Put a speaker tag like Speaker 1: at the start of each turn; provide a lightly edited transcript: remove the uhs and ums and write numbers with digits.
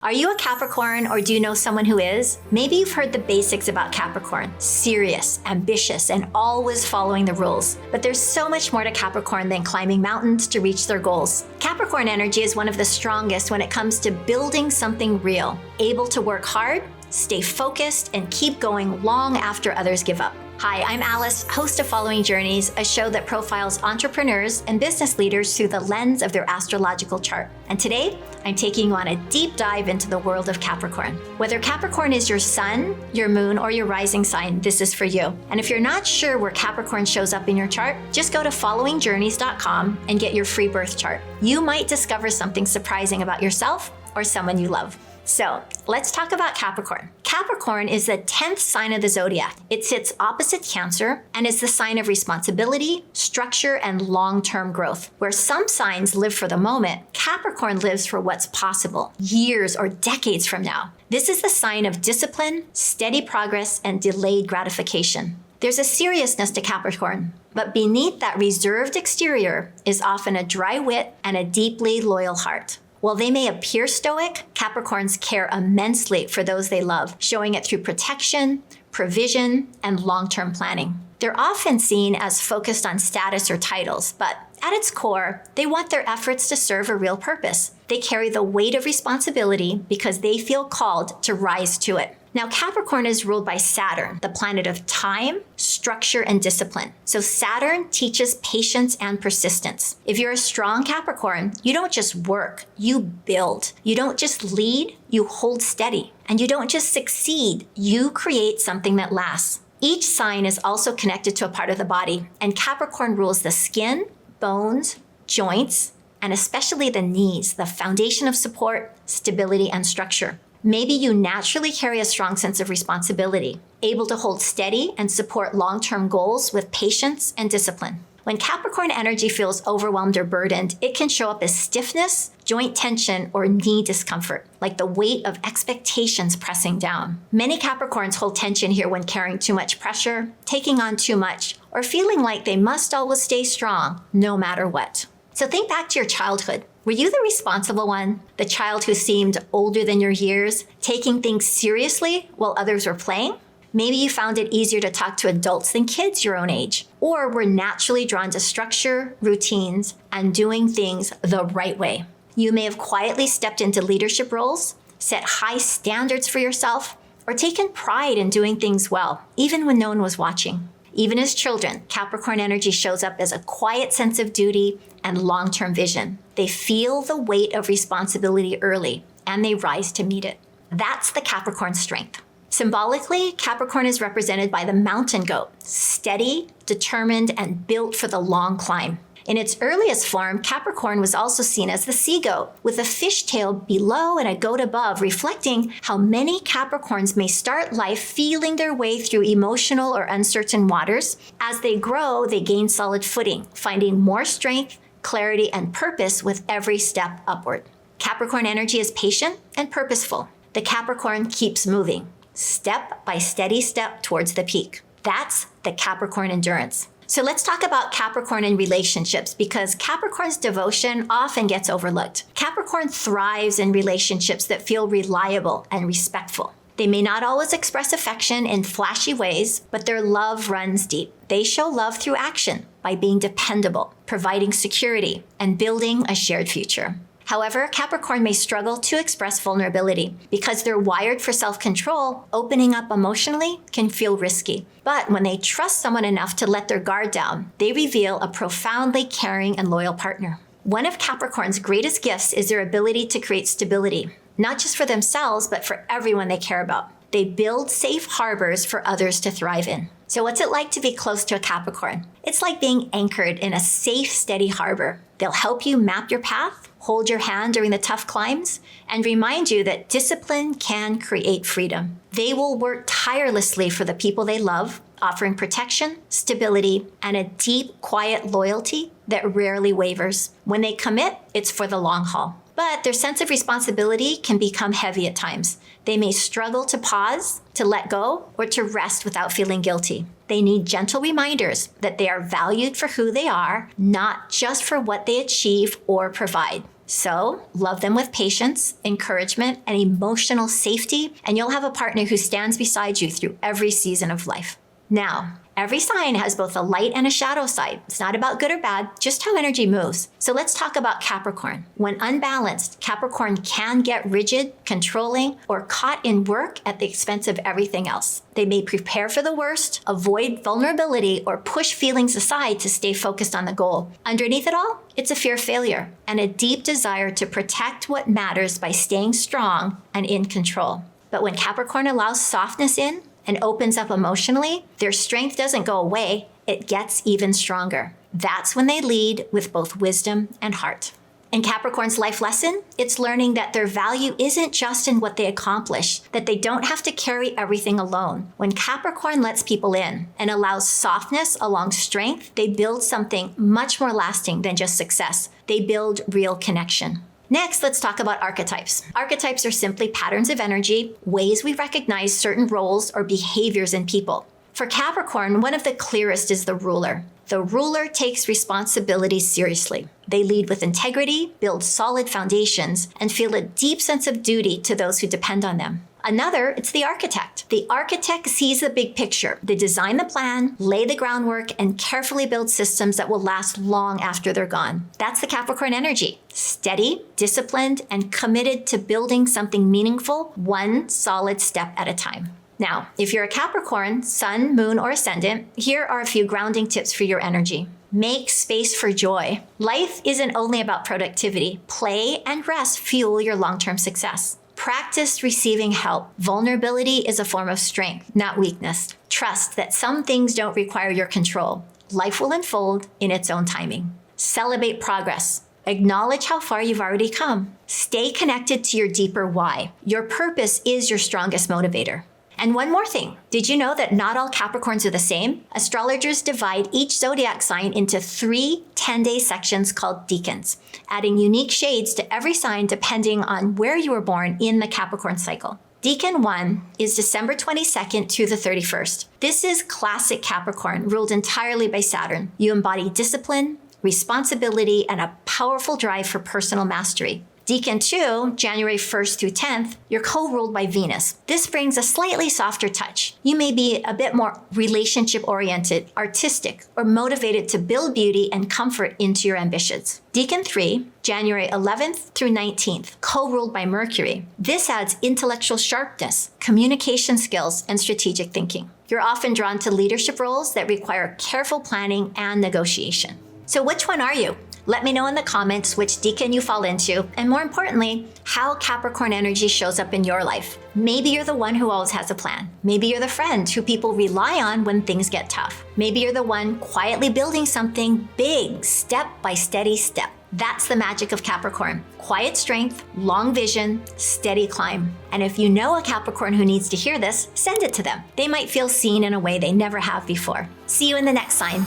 Speaker 1: Are you a Capricorn or do you know someone who is? Maybe you've heard the basics about Capricorn. Serious, ambitious, and always following the rules. But there's so much more to Capricorn than climbing mountains to reach their goals. Capricorn energy is one of the strongest when it comes to building something real, able to work hard, stay focused, and keep going long after others give up. Hi, I'm Alice, host of Following Journeys, a show that profiles entrepreneurs and business leaders through the lens of their astrological chart. And today, I'm taking you on a deep dive into the world of Capricorn. Whether Capricorn is your sun, your moon, or your rising sign, this is for you. And if you're not sure where Capricorn shows up in your chart, just go to followingjourneys.com and get your free birth chart. You might discover something surprising about yourself or someone you love. So let's talk about Capricorn. Capricorn is the 10th sign of the Zodiac. It sits opposite Cancer and is the sign of responsibility, structure, and long-term growth. Where some signs live for the moment, Capricorn lives for what's possible, years or decades from now. This is the sign of discipline, steady progress, and delayed gratification. There's a seriousness to Capricorn, but beneath that reserved exterior is often a dry wit and a deeply loyal heart. While they may appear stoic, Capricorns care immensely for those they love, showing it through protection, provision, and long-term planning. They're often seen as focused on status or titles, but at its core, they want their efforts to serve a real purpose. They carry the weight of responsibility because they feel called to rise to it. Now, Capricorn is ruled by Saturn, the planet of time, structure, and discipline. So Saturn teaches patience and persistence. If you're a strong Capricorn, you don't just work, you build. You don't just lead, you hold steady. And you don't just succeed, you create something that lasts. Each sign is also connected to a part of the body, and Capricorn rules the skin, bones, joints, and especially the knees, the foundation of support, stability, and structure. Maybe you naturally carry a strong sense of responsibility, able to hold steady and support long-term goals with patience and discipline. When Capricorn energy feels overwhelmed or burdened, it can show up as stiffness, joint tension, or knee discomfort, like the weight of expectations pressing down. Many Capricorns hold tension here when carrying too much pressure, taking on too much, or feeling like they must always stay strong, no matter what. So think back to your childhood. Were you the responsible one? The child who seemed older than your years, taking things seriously while others were playing? Maybe you found it easier to talk to adults than kids your own age, or were naturally drawn to structure, routines, and doing things the right way. You may have quietly stepped into leadership roles, set high standards for yourself, or taken pride in doing things well, even when no one was watching. Even as children, Capricorn energy shows up as a quiet sense of duty and long-term vision. They feel the weight of responsibility early, and they rise to meet it. That's the Capricorn strength. Symbolically, Capricorn is represented by the mountain goat, steady, determined, and built for the long climb. In its earliest form, Capricorn was also seen as the sea goat, with a fishtail below and a goat above, reflecting how many Capricorns may start life feeling their way through emotional or uncertain waters. As they grow, they gain solid footing, finding more strength, clarity, and purpose with every step upward. Capricorn energy is patient and purposeful. The Capricorn keeps moving, step by steady step towards the peak. That's the Capricorn endurance. So let's talk about Capricorn in relationships, because Capricorn's devotion often gets overlooked. Capricorn thrives in relationships that feel reliable and respectful. They may not always express affection in flashy ways, but their love runs deep. They show love through action by being dependable, providing security, and building a shared future. However, Capricorn may struggle to express vulnerability. Because they're wired for self-control, opening up emotionally can feel risky. But when they trust someone enough to let their guard down, they reveal a profoundly caring and loyal partner. One of Capricorn's greatest gifts is their ability to create stability, not just for themselves, but for everyone they care about. They build safe harbors for others to thrive in. So what's it like to be close to a Capricorn? It's like being anchored in a safe, steady harbor. They'll help you map your path, hold your hand during the tough climbs, and remind you that discipline can create freedom. They will work tirelessly for the people they love, offering protection, stability, and a deep, quiet loyalty that rarely wavers. When they commit, it's for the long haul. But their sense of responsibility can become heavy at times. They may struggle to pause, to let go, or to rest without feeling guilty. They need gentle reminders that they are valued for who they are, not just for what they achieve or provide. So love them with patience, encouragement, and emotional safety, and you'll have a partner who stands beside you through every season of life. Now, every sign has both a light and a shadow side. It's not about good or bad, just how energy moves. So let's talk about Capricorn. When unbalanced, Capricorn can get rigid, controlling, or caught in work at the expense of everything else. They may prepare for the worst, avoid vulnerability, or push feelings aside to stay focused on the goal. Underneath it all, it's a fear of failure and a deep desire to protect what matters by staying strong and in control. But when Capricorn allows softness in, and opens up emotionally, their strength doesn't go away, it gets even stronger. That's when they lead with both wisdom and heart. In Capricorn's life lesson, it's learning that their value isn't just in what they accomplish, that they don't have to carry everything alone. When Capricorn lets people in and allows softness along strength, they build something much more lasting than just success. They build real connection. Next, let's talk about archetypes. Archetypes are simply patterns of energy, ways we recognize certain roles or behaviors in people. For Capricorn, one of the clearest is the ruler. The ruler takes responsibility seriously. They lead with integrity, build solid foundations, and feel a deep sense of duty to those who depend on them. Another, it's the architect. The architect sees the big picture. They design the plan, lay the groundwork, and carefully build systems that will last long after they're gone. That's the Capricorn energy. Steady, disciplined, and committed to building something meaningful, one solid step at a time. Now, if you're a Capricorn, sun, moon, or ascendant, here are a few grounding tips for your energy. Make space for joy. Life isn't only about productivity. Play and rest fuel your long-term success. Practice receiving help. Vulnerability is a form of strength, not weakness. Trust that some things don't require your control. Life will unfold in its own timing. Celebrate progress. Acknowledge how far you've already come. Stay connected to your deeper why. Your purpose is your strongest motivator. And one more thing. Did you know that not all Capricorns are the same? Astrologers divide each zodiac sign into 3 10-day sections called decans, adding unique shades to every sign depending on where you were born in the Capricorn cycle. Decan 1 is December 22nd through the 31st. This is classic Capricorn, ruled entirely by Saturn. You embody discipline, responsibility, and a powerful drive for personal mastery. Decan 2, January 1st through 10th, you're co-ruled by Venus. This brings a slightly softer touch. You may be a bit more relationship-oriented, artistic, or motivated to build beauty and comfort into your ambitions. Decan 3, January 11th through 19th, co-ruled by Mercury. This adds intellectual sharpness, communication skills, and strategic thinking. You're often drawn to leadership roles that require careful planning and negotiation. So which one are you? Let me know in the comments which decan you fall into, and more importantly, how Capricorn energy shows up in your life. Maybe you're the one who always has a plan. Maybe you're the friend who people rely on when things get tough. Maybe you're the one quietly building something big, step by steady step. That's the magic of Capricorn. Quiet strength, long vision, steady climb. And if you know a Capricorn who needs to hear this, send it to them. They might feel seen in a way they never have before. See you in the next sign.